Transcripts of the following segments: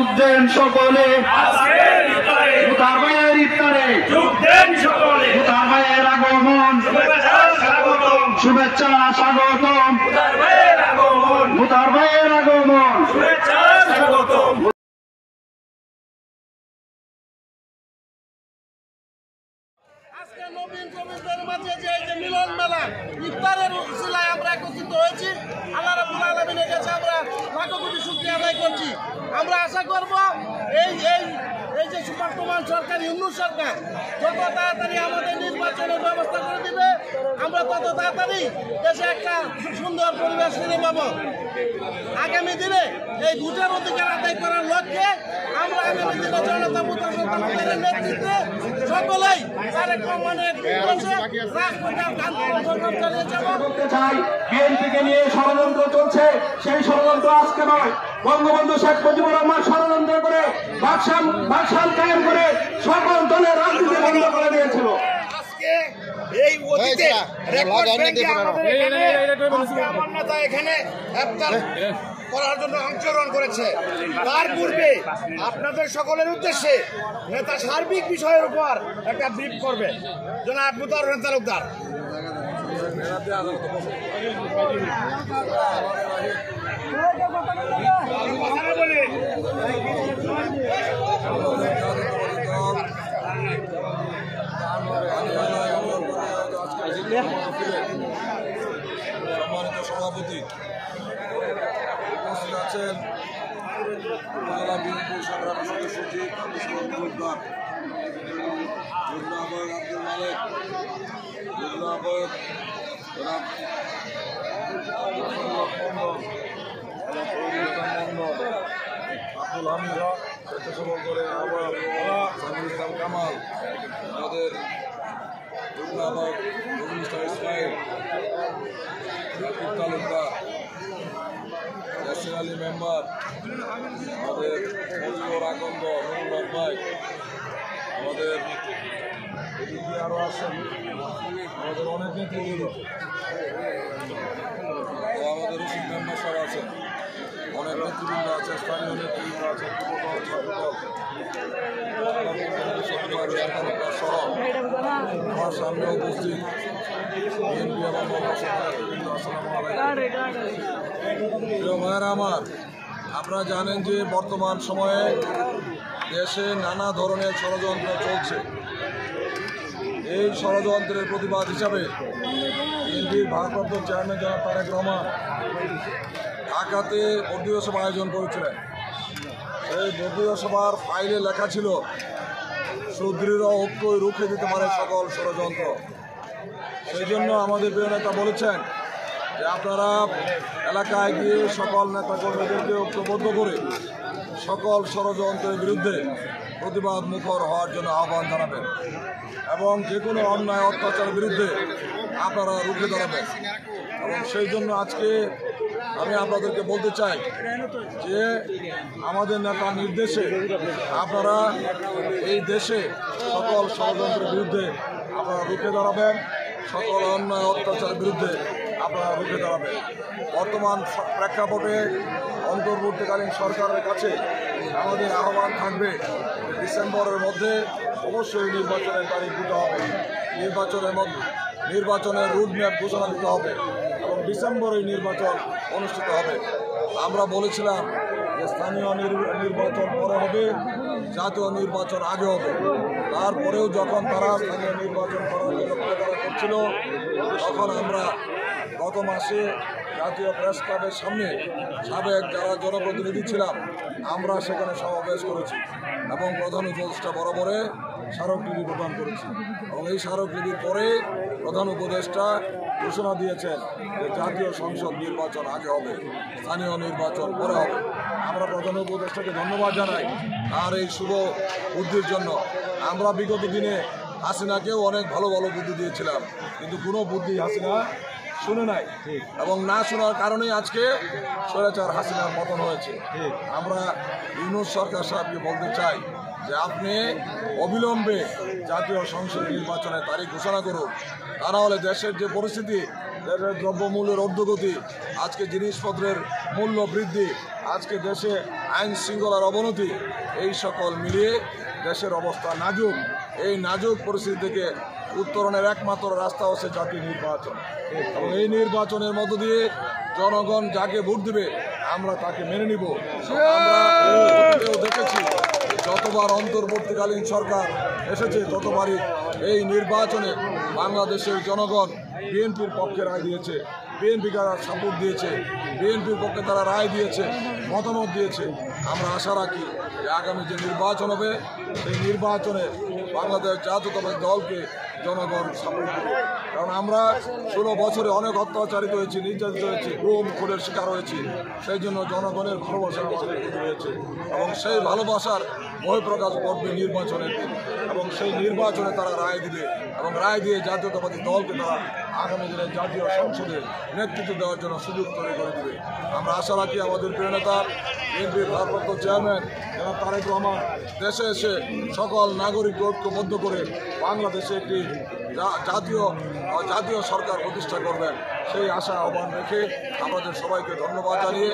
যোগ দেন সকলে মুতার ভাইয়ের ইফতারে মুতার ভাইয়ের আগমন শুভেচ্ছা স্বাগতম মুতার ভাইয়ের আগমন আজকে নবীন শ্রমিকদের মাঝে যে মিলন মেলা ইফতারের উসিলায় আমরা একত্রিত হয়েছি। আল্লাহ রাব্বুল আলামিনের কাছে আমরা লাখো কোটি শুকরিয়া আদায় করছি। আমরা আশা করব এই যে বর্তমান সরকার ইউনূস সরকার যত তাড়াতাড়ি আমাদের নির্বাচনের ব্যবস্থা করে দিবে, আমরা তত তাড়াতাড়ি দেশে একটা সুন্দর পরিবেশ ফিরে পাবো। আগামী দিনে এই ভোটের অধিকার আদায় করার লক্ষ্যে আমরা আগামী দিনে জনতা মুতার নেতৃত্বে সকলেই তারেক রহমানের বিএনপিকে নিয়ে ষড়যন্ত্র চলছে, সেই ষড়যন্ত্র আজকে নয়। বঙ্গবন্ধু শেখ মুজিবুর রহমান ষড়যন্ত্র করে বাকশাল কায়েম করে সকল দলের রাজনীতি বন্ধ করে দিয়েছিল। এই অতীতে রেকর্ড ব্যাংকে আমাদের এখানে ইফতার করার জন্য অংশগ্রহণ করেছে। তার পূর্বে আপনাদের সকলের উদ্দেশ্যে নেতা সার্বিক বিষয়ের উপর একটা ব্রিফ করবে জনাব মুতার হোসেন তালুকদার। সম্মানিত সভাপতি উপস্থিত আছেন উপজেলা বিএনপি সংগ্রামী সচিব যুগ্ম আহ্বায়ক আব্দুল মালেক, যুগ্ম আহ্বায়ক আব্দুল হামিদ, স্বেচ্ছাসেবক দলের আহ্বায়ক সামিউল ইসলাম কামাল, আমাদের যুগ্ম আহ্বায়ক নজরুল ইসলাম ইসমাইল, রাকিব তালুকদার, ইয়াসির আলী মেম্বার, আমাদের মজিবুর আকন্দ, নুরুল হক ভাই, আমাদের এদিকে আরও আছেন আমাদের অনেক নেতৃবৃন্দ, তো আমাদের রশিদ মেম্বার সাহেব আছেন, অনেক নেতৃবৃন্দ আছে, স্থানীয় নেতৃবৃন্দ আছে, সহ আমার সামনে উপস্থিত বিএনপি এবং প্রিয় ভাইয়েরা আমার, আপনারা জানেন যে বর্তমান সময়ে দেশে নানা ধরনের ষড়যন্ত্র চলছে। এই ষড়যন্ত্রের প্রতিবাদ হিসাবে বিএনপির ভারপ্রাপ্ত চেয়ারম্যান জনাব তারেক রহমান ঢাকাতে বর্ধিত সভা আয়োজন করেছিলেন। এই বর্ধিত সভার ফাইলে লেখা ছিল সুদৃঢ় ঐক্যই রুখে দিতে পারে সকল ষড়যন্ত্র। সেই জন্য আমাদের প্রিয় নেতা বলেছেন যে আপনারা এলাকায় গিয়ে সকল নেতা কর্মীদেরকে ঐক্যবদ্ধ করে সকল ষড়যন্ত্রের বিরুদ্ধে প্রতিবাদ মুখর হওয়ার জন্য আহ্বান জানাবেন এবং যে কোনো অন্যায় অত্যাচারের বিরুদ্ধে আপনারা রুখে দাঁড়াবেন। এবং সেই জন্য আজকে আমি আপনাদেরকে বলতে চাই যে আমাদের নেতার নির্দেশে আপনারা এই দেশে সকল ষড়যন্ত্রের বিরুদ্ধে আপনারা রুখে দাঁড়াবেন, সকল অন্যায় অত্যাচারের বিরুদ্ধে আপনারা রুখে দাঁড়াবেন। বর্তমান প্রেক্ষাপটে অন্তর্বর্তীকালীন সরকারের কাছে আমাদের আহ্বান থাকবে ডিসেম্বরের মধ্যে অবশ্যই নির্বাচনের তারিখ দিতে হবে, নির্বাচনের রুটম্যাপ ঘোষণা দিতে হবে এবং ডিসেম্বরে নির্বাচন অনুষ্ঠিত হবে। আমরা বলেছিলাম যে স্থানীয় নির্বাচন পরে হবে, জাতীয় নির্বাচন আগে হবে। তারপরেও যখন তারা স্থানীয় নির্বাচন করার জন্য প্রচারণা করছিল, তখন আমরা গত মাসে জাতীয় প্রেস ক্লাবের সামনে সাবেক যারা জনপ্রতিনিধি ছিলাম আমরা সেখানে সমাবেশ করেছি এবং প্রধান উপদেষ্টা বরাবরে স্মারকলিপি প্রদান করেছি। এবং এই স্মারকলিপির পরে প্রধান উপদেষ্টা ঘোষণা দিয়েছেন যে জাতীয় সংসদ নির্বাচন আগে হবে, স্থানীয় নির্বাচন পরে হবে। আমরা প্রধান উপদেষ্টাকে ধন্যবাদ জানাই তার এই শুভ বুদ্ধির জন্য। আমরা বিগত দিনে হাসিনাকেও অনেক ভালো ভালো বুদ্ধি দিয়েছিলাম, কিন্তু কোনো বুদ্ধি হাসিনা শুনে নাই এবং না শোনার কারণেই আজকে স্বৈরাচার হাসিনার পতন হয়েছে। আমরা ইউনূস সরকার সাহেবকে বলতে চাই যে আপনি অবিলম্বে জাতীয় সংসদ নির্বাচনের তারিখ ঘোষণা করুন, তা না হলে দেশের যে পরিস্থিতি দেশের দ্রব্যমূল্যের ঊর্ধ্বগতি, আজকে জিনিসপত্রের মূল্য বৃদ্ধি, আজকে দেশে আইন শৃঙ্খলার অবনতি, এই সকল মিলিয়ে দেশের অবস্থা নাজুক। এই নাজুক পরিস্থিতি থেকে উত্তরণের একমাত্র রাস্তা হচ্ছে জাতীয় নির্বাচন, এবং এই নির্বাচনের মধ্য দিয়ে জনগণ যাকে ভোট দিবে আমরা তাকে মেনে নিব। আমরা অতীতেও দেখেছি যতবার অন্তর্বর্তীকালীন সরকার এসেছে ততবারই এই নির্বাচনে বাংলাদেশের জনগণ বিএনপির পক্ষে রায় দিয়েছে, বিএনপিকে সাপোর্ট দিয়েছে, বিএনপির পক্ষে তারা রায় দিয়েছে, মতামত দিয়েছে। আমরা আশা রাখি যে আগামী যে নির্বাচন হবে সেই নির্বাচনে বাংলাদেশ জাতীয়তাবাদী দলকে জনগণ সাপোর্ট দেবে। কারণ আমরা 16 বছরে অনেক অত্যাচারিত হয়েছি, নির্যাতিত হয়েছি, গুম খুনের শিকার হয়েছি। সেই জন্য জনগণের ভালোবাসা আমাদের প্রতি রয়েছে, এবং সেই ভালোবাসার বহিঃপ্রকাশ ঘটবে নির্বাচনের দিন, এবং সেই নির্বাচনে তারা রায় দিবে, এবং রায় দিয়ে জাতীয়তাবাদী দলকে তারা আগামী দিনে জাতীয় সংসদে নেতৃত্ব দেওয়ার জন্য সুযোগ তৈরি করে দেবে। আমরা আশা রাখি আমাদের প্রিয় নেতা বিএনপির ভারপ্রাপ্ত চেয়ারম্যান জনাব তারেক রহমান দেশে এসে সকল নাগরিককে ঐক্যবদ্ধ করে বাংলাদেশে একটি জাতীয় সরকার প্রতিষ্ঠা করবেন, সেই আশা আহ্বান রেখে আমাদের সবাইকে ধন্যবাদ জানিয়ে,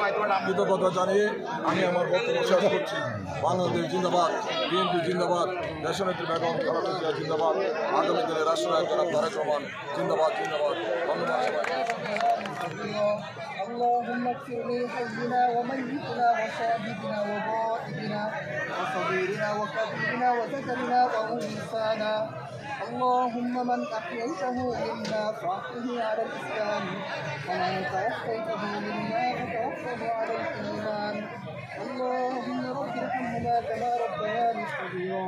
কৃতজ্ঞতা জানিয়ে আমি আমার বক্তব্য শেষ করছি। বাংলাদেশ জিন্দাবাদ, বিএনপি জিন্দাবাদ, দেশনেত্রী বেগম খালেদা জিয়া জিন্দাবাদ, আগামী দিনে রাষ্ট্রনায়ক জনাব তারেক রহমান জিন্দাবাদ জিন্দাবাদ। ধন্যবাদ সবাই। اللهم اغفر لحينا وميتنا وشاهدنا وغائبنا وصغيرنا وكبيرنا وذكرنا وانثانا. اللهم من احييته منا فاحيه على الاسلام ومن توفيته منا فتوفه على الايمان. اللهم رب ارحمهما كما ربياني صغيرا